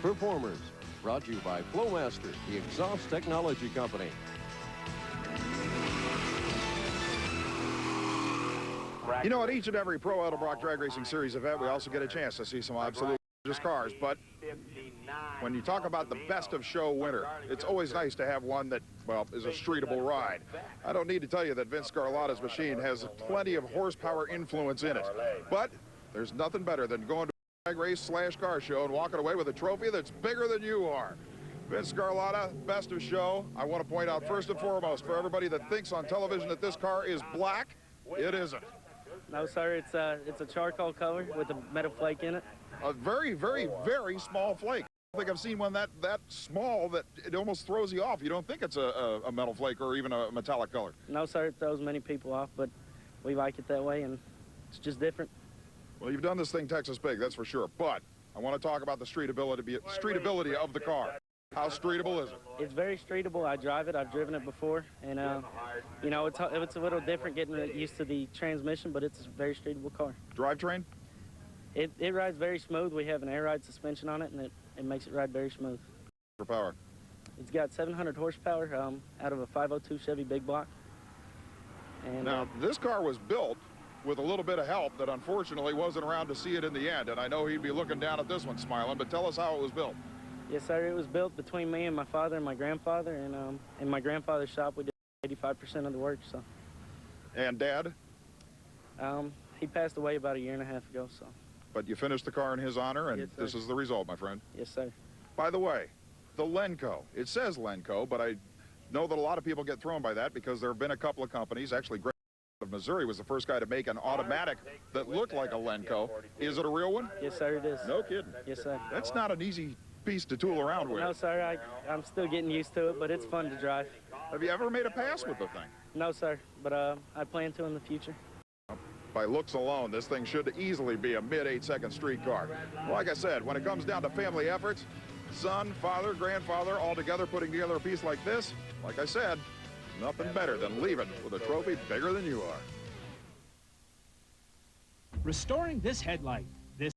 Performers, brought to you by Flowmaster, the exhaust technology company. You know, at each and every Pro Edelbrock Drag Racing Series event, we also get a chance to see some absolute gorgeous cars. But when you talk about the best of show winner, it's always nice to have one that, well, is a streetable ride. I don't need to tell you that Vince Scarlata's machine has plenty of horsepower influence in it. But there's nothing better than going to a drag race / car show and walking away with a trophy that's bigger than you are. Vince Scarlata, best of show. I want to point out first and foremost, for everybody that thinks on television that this car is black, it isn't. No, sir, it's a charcoal color with a metal flake in it. A very, very, very small flake. I don't think I've seen one that small that it almost throws you off. You don't think it's a metal flake or even a metallic color. No, sir, it throws many people off, but we like it that way, and it's just different. Well, you've done this thing Texas big, that's for sure. But I want to talk about the streetability of the car. How streetable is it? It's very streetable. I drive it. I've driven it before, and you know, it's a little different getting used to the transmission, but it's a very streetable car. Drivetrain? It rides very smooth. We have an air ride suspension on it, and it makes it ride very smooth. For power? It's got 700 horsepower out of a 502 Chevy big block. And now, this car was built with a little bit of help that unfortunately wasn't around to see it in the end, and I know he'd be looking down at this one smiling, but tell us how it was built. Yes, sir. It was built between me and my father and my grandfather, and in my grandfather's shop we did 85% of the work. So. And Dad? He passed away about a year and a half ago. So. But you finished the car in his honor, and yes, this is the result, my friend. Yes, sir. By the way, the Lenco. It says Lenco, but I know that a lot of people get thrown by that because there have been a couple of companies. Actually, Greg of Missouri was the first guy to make an automatic that looked like a Lenco. Is it a real one? Yes, sir, it is. No kidding. Yes, sir. That's not an easy piece to tool around with. No, sir. I'm still getting used to it, but it's fun to drive. Have you ever made a pass with the thing? No, sir, but I plan to in the future. By looks alone, this thing should easily be a mid-8-second street car. Like I said, when it comes down to family efforts, son, father, grandfather, all together putting together a piece like this, like I said, nothing better than leaving with a trophy bigger than you are. Restoring this headlight